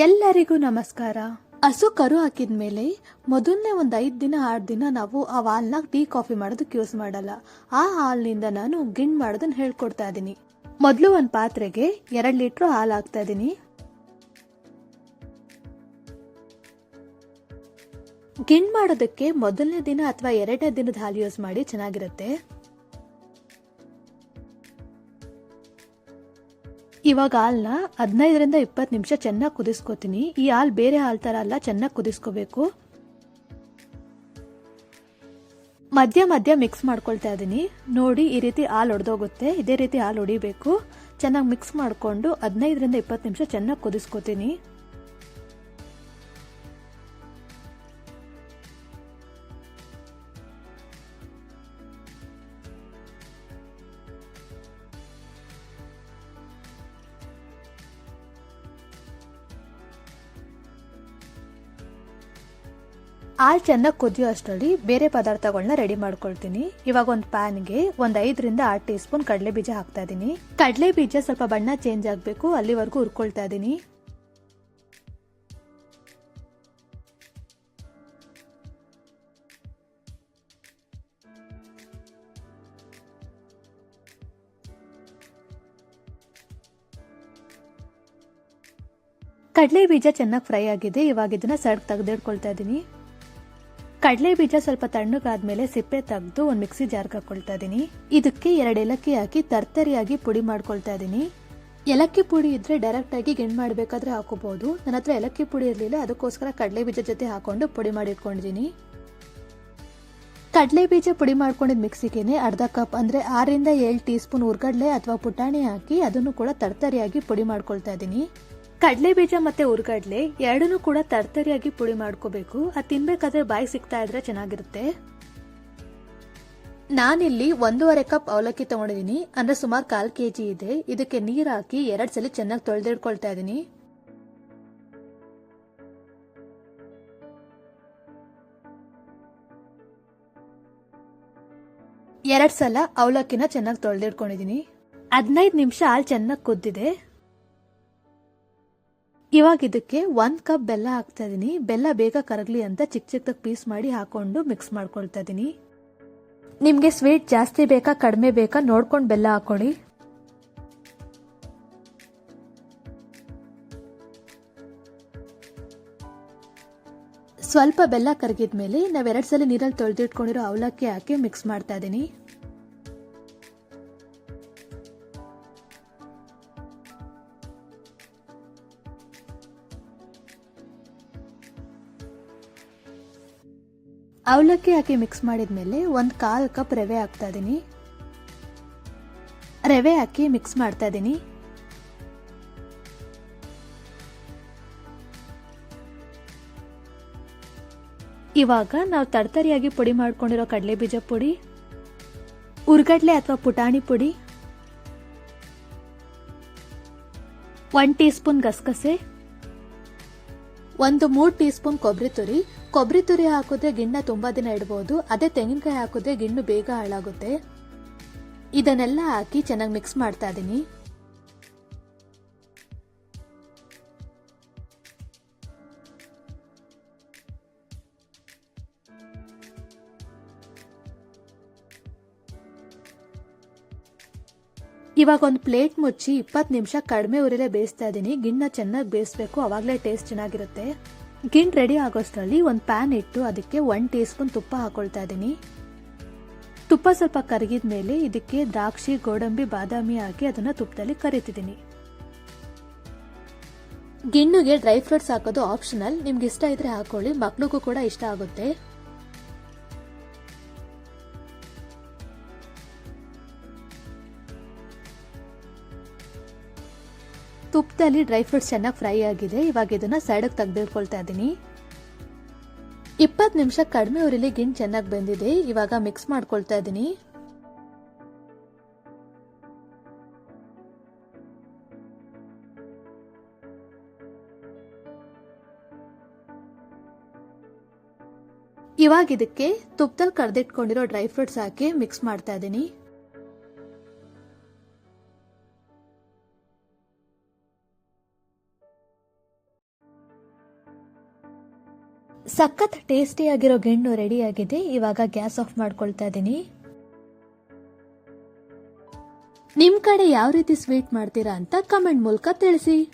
ಎಲ್ಲರಿಗೂ ನಮಸ್ಕಾರ. ಹಸು ಕರು ಹಾಕಿದ್ಮೇಲೆ ಮೊದಲನೇ 5 ದಿನ 6 ದಿನ ನಾವು ಆ ಹಾಲ್ನ ಟೀ ಕಾಫಿ ಮಾಡೋದಕ್ಕೆ ಯೂಸ್ ಮಾಡಲ್ಲ. ಆ ಹಾಲ್ನಿಂದ ನಾನು ಗಿಣ್ ಮಾಡೋದನ್ನ ಹೇಳ್ಕೊಡ್ತಾ ಇದ್ದೀನಿ. ಮೊದಲು ಒಂದು ಪಾತ್ರೆಗೆ 2 ಲೀಟರ್ ಹಾಲು ಹಾಕ್ತಾ ಇದ್ದೀನಿ. ಗಿಣ್ ಮಾಡೋದಕ್ಕೆ ಮೊದಲನೇ ದಿನ ಅಥವಾ 2ನೇ ದಿನದ ಹಾಲು ಯೂಸ್ ಮಾಡಿ, ಚೆನ್ನಾಗಿರುತ್ತೆ. ಇವಾಗ ಹಾಲ್ನ 15ರಿಂದ 20 ನಿಮಿಷ ಚೆನ್ನಾಗಿ ಕುದಿಸ್ಕೋತೀನಿ. ಈ ಹಾಲು ಬೇರೆ ಹಾಲ್ ತರ ಅಲ್ಲ, ಚೆನ್ನಾಗಿ ಕುದಿಸ್ಕೋಬೇಕು. ಮಧ್ಯ ಮಧ್ಯ ಮಿಕ್ಸ್ ಮಾಡ್ಕೊಳ್ತಾ ಇದ್ದೀನಿ. ನೋಡಿ, ಈ ರೀತಿ ಹಾಲು ಒಡೆದೋಗುತ್ತೆ. ಇದೇ ರೀತಿ ಹಾಲು ಹೊಡಿಬೇಕು. ಚೆನ್ನಾಗಿ ಮಿಕ್ಸ್ ಮಾಡಿಕೊಂಡು 15ರಿಂದ 20 ನಿಮಿಷ ಚೆನ್ನಾಗಿ ಕುದಿಸ್ಕೋತೀನಿ. ಹಾಲು ಚೆನ್ನಾಗಿ ಕುದಿಯೋ ಅಷ್ಟರಲ್ಲಿ ಬೇರೆ ಪದಾರ್ಥಗಳನ್ನ ರೆಡಿ ಮಾಡ್ಕೊಳ್ತೀನಿ. ಇವಾಗ ಒಂದು ಪ್ಯಾನ್ಗೆ 5ರಿಂದ 6 ಟೀ ಸ್ಪೂನ್ ಕಡಲೆ ಬೀಜ ಹಾಕ್ತಾ ಇದ್ದೀನಿ. ಕಡಲೆ ಬೀಜ ಸ್ವಲ್ಪ ಬಣ್ಣ ಚೇಂಜ್ ಆಗಬೇಕು, ಅಲ್ಲಿವರೆಗೂ ಹುರ್ಕೊಳ್ತಾ ಇದ್ದೀನಿ. ಕಡಲೆ ಬೀಜ ಚೆನ್ನಾಗಿ ಫ್ರೈ ಆಗಿದೆ. ಇವಾಗ ಇದನ್ನ ಸೈಡ್ ತೆಗೆದಿಟ್ಕೊಳ್ತಾ ಇದ್ದೀನಿ. ಕಡಲೆ ಬೀಜ ಸ್ವಲ್ಪ ತಣ್ಣಗಾದ್ಮೇಲೆ ಸಿಪ್ಪೆ ತೆಗೆದು ಒಂದು ಮಿಕ್ಸಿ ಜಾರ್ಗೆ ಹಾಕೊಳ್ತಾ ಇದ್ದೀನಿ. ಇದಕ್ಕೆ 2 ಏಲಕ್ಕಿ ಹಾಕಿ ತರ್ತರಿಯಾಗಿ ಪುಡಿ ಮಾಡ್ಕೊಳ್ತಾ ಇದ್ದೀನಿ. ಏಲಕ್ಕಿ ಪುಡಿ ಇದ್ರೆ ಡೈರೆಕ್ಟ್ ಆಗಿ ಗಿಣ್ ಮಾಡಬೇಕಾದ್ರೆ ಹಾಕೋಬಹುದು. ನನ್ನ ಹತ್ರ ಏಲಕ್ಕಿ ಪುಡಿ ಇರಲಿಲ್ಲ, ಅದಕ್ಕೋಸ್ಕರ ಕಡಲೆ ಬೀಜ ಜೊತೆ ಹಾಕೊಂಡು ಪುಡಿ ಮಾಡಿ ಇಟ್ಕೊಂಡಿದ್ದೀನಿ. ಕಡಲೆ ಬೀಜ ಪುಡಿ ಮಾಡ್ಕೊಂಡಿದ್ ಮಿಕ್ಸಿಗೆ ಅರ್ಧ ಕಪ್ ಅಂದ್ರೆ 6ರಿಂದ 7 ಟೀ ಸ್ಪೂನ್ ಹುರ್ಗಡ್ಲೆ ಅಥವಾ ಪುಟಾಣಿ ಹಾಕಿ ಅದನ್ನು ಕೂಡ ತರ್ತರಿಯಾಗಿ ಪುಡಿ ಮಾಡ್ಕೊಳ್ತಾ ಇದ್ದೀನಿ. ಕಡಲೆ ಬೀಜ ಮತ್ತೆ ಹುರ್ಗಡ್ಲೆ ಎರಡನ್ನೂ ಕೂಡ ತರ್ತರಿಯಾಗಿ ಪುಡಿ ಮಾಡ್ಕೋಬೇಕು. ಅದು ತಿನ್ಬೇಕಾದ್ರೆ ಬಾಯಿ ಸಿಗ್ತಾ ಇದ್ರೆ ಚೆನ್ನಾಗಿರುತ್ತೆ. ನಾನಿಲ್ಲಿ 1.5 ಕಪ್ ಅವಲಕ್ಕಿ ತಗೊಂಡಿದ್ದೀನಿ, ಅಂದ್ರೆ ಸುಮಾರು 1/4 kg ಇದೆ. ಇದಕ್ಕೆ ನೀರ್ ಹಾಕಿ 2 ಸಲ ಚೆನ್ನಾಗಿ ತೊಳೆದಿಡ್ಕೊಳ್ತಾ ಇದ್ದೀನಿ. ಎರಡು ಸಲ ಅವಲಕ್ಕಿನ ಚೆನ್ನಾಗಿ ತೊಳೆದಿಡ್ಕೊಂಡಿದ್ದೀನಿ. 15 ನಿಮಿಷ ಹಾಲು ಚೆನ್ನಾಗಿ ಕುದ್ದಿದೆ. ಇವಾಗ ಇದಕ್ಕೆ 1 ಕಪ್ ಬೆಲ್ಲ ಹಾಕ್ತಾ ಇದೀನಿ. ಬೆಲ್ಲ ಬೇಗ ಕರಗಲಿ ಅಂತ ಚಿಕ್ಕದಾಗಿ ಪೀಸ್ ಮಾಡಿ ಹಾಕೊಂಡು ಮಿಕ್ಸ್ ಮಾಡ್ಕೊಳ್ತಾ ಇದೀನಿ. ನಿಮ್ಗೆ ಸ್ವೀಟ್ ಜಾಸ್ತಿ ಬೇಕಾ ಕಡಿಮೆ ಬೇಕಾ ನೋಡ್ಕೊಂಡು ಬೆಲ್ಲ ಹಾಕೊಳ್ಳಿ. ಸ್ವಲ್ಪ ಬೆಲ್ಲ ಕರಗಿದ್ಮೇಲೆ ನಾವು 2 ಸಲ ನೀರಲ್ಲಿ ತೊಳೆದಿಟ್ಕೊಂಡಿರೋ ಅವಲಕ್ಕಿ ಹಾಕಿ ಮಿಕ್ಸ್ ಮಾಡ್ತಾ ಇದೀನಿ. ಅವಲಕ್ಕಿ ಹಾಕಿ ಮಿಕ್ಸ್ ಮಾಡಿದ್ಮೇಲೆ 1/4 ಕಪ್ ರವೆ ಹಾಕ್ತಾ ಇದೀನಿ. ರವೆ ಹಾಕಿ ಮಿಕ್ಸ್ ಮಾಡ್ತಾ ಇದೀನಿ. ಇವಾಗ ನಾವು ತರ್ತರಿಯಾಗಿ ಪುಡಿ ಮಾಡ್ಕೊಂಡಿರೋ ಕಡಲೆ ಬೀಜ ಪುಡಿ, ಹುರ್ಗಡ್ಲೆ ಅಥವಾ ಪುಟಾಣಿ ಪುಡಿ, 1 ಟೀ ಸ್ಪೂನ್ ಗಸಗಸೆ, 3 ಟೀ ಸ್ಪೂನ್ ಕೊಬ್ಬರಿ ತುರಿ ಹಾಕಿದ್ರೆ ಗಿಣ್ಣ ತುಂಬಾ ದಿನ ಇಡಬಹುದು. ಅದೇ ತೆಂಗಿನಕಾಯಿ ಹಾಕಿದ್ರೆ ಗಿಣ್ಣು ಬೇಗ ಹಾಳಾಗುತ್ತೆ. ಇದನ್ನೆಲ್ಲ ಹಾಕಿ ಚೆನ್ನಾಗಿ ಮಿಕ್ಸ್ ಮಾಡ್ತಾ ಇದೀನಿ. ಇವಾಗ ಒಂದು ಪ್ಲೇಟ್ ಮುಚ್ಚಿ 20 ನಿಮಿಷ ಕಡಿಮೆ ಉರಿಲೇ ಬೇಯಿಸ್ತಾ ಇದೀನಿ. ಗಿಣ್ಣ ಚೆನ್ನಾಗಿ ಬೇಯಿಸಬೇಕು, ಅವಾಗಲೇ ಟೇಸ್ಟ್ ಚೆನ್ನಾಗಿರುತ್ತೆ. ಗಿಣ್ ರೆಡಿ ಆಗೋಷ್ಟರಲ್ಲಿ ಒಂದು ಪ್ಯಾನ್ ಇಟ್ಟು ಅದಕ್ಕೆ 1 ಟೀ ಸ್ಪೂನ್ ತುಪ್ಪ ಹಾಕೊಳ್ತಾ ಇದ್ದೀನಿ. ತುಪ್ಪ ಸ್ವಲ್ಪ ಕರಗಿದ ಮೇಲೆ ಇದಕ್ಕೆ ದ್ರಾಕ್ಷಿ, ಗೋಡಂಬಿ, ಬಾದಾಮಿ ಹಾಕಿ ಅದನ್ನ ತುಪ್ಪದಲ್ಲಿ ಕರಿತಿದ್ದೀನಿ. ಗಿಣ್ಣುಗೆ ಡ್ರೈ ಫ್ರೂಟ್ಸ್ ಹಾಕೋದು ಆಪ್ಷನಲ್, ನಿಮ್ಗೆ ಇಷ್ಟ ಇದ್ರೆ ಹಾಕೊಳ್ಳಿ, ಮಕ್ಳಿಗೂ ಕೂಡ ಇಷ್ಟ ಆಗುತ್ತೆ. ತುಪ್ಪದಲ್ಲಿ ಡ್ರೈ ಫ್ರೂಟ್ಸ್ ಚೆನ್ನಾಗಿ ಫ್ರೈ ಆಗಿದೆ. ಇವಾಗ ಇದನ್ನ ಸೈಡ್ಗೆ ತೆಗೆದಿಟ್ಕೊಳ್ತಾ ಇದ್ದೀನಿ. 20 ನಿಮಿಷ ಕಡಿಮೆ ಉರಿಲಿ ಗಿಣ್ ಚೆನ್ನಾಗಿ ಬೆಂದಿದೆ. ಇವಾಗ ಮಿಕ್ಸ್ ಮಾಡ್ಕೊಳ್ತಾ ಇದ್ದೀನಿ. ಇವಾಗ ಇದಕ್ಕೆ ತುಪ್ಪದಲ್ಲಿ ಕರೆದಿಟ್ಕೊಂಡಿರೋ ಡ್ರೈ ಫ್ರೂಟ್ಸ್ ಹಾಕಿ ಮಿಕ್ಸ್ ಮಾಡ್ತಾ ಇದ್ದೀನಿ. ಸಖತ್ ಟೇಸ್ಟಿಯಾಗಿರೋ ಗಿಣ್ಣು ರೆಡಿ ಆಗಿದೆ. ಇವಾಗ ಗ್ಯಾಸ್ ಆಫ್ ಮಾಡ್ಕೊಳ್ತಾ ಇದ್ದೀನಿ. ನಿಮ್ ಕಡೆ ಯಾವ ರೀತಿ ಸ್ವೀಟ್ ಮಾಡ್ತೀರಾ ಅಂತ ಕಮೆಂಟ್ ಮೂಲಕ ತಿಳಿಸಿ.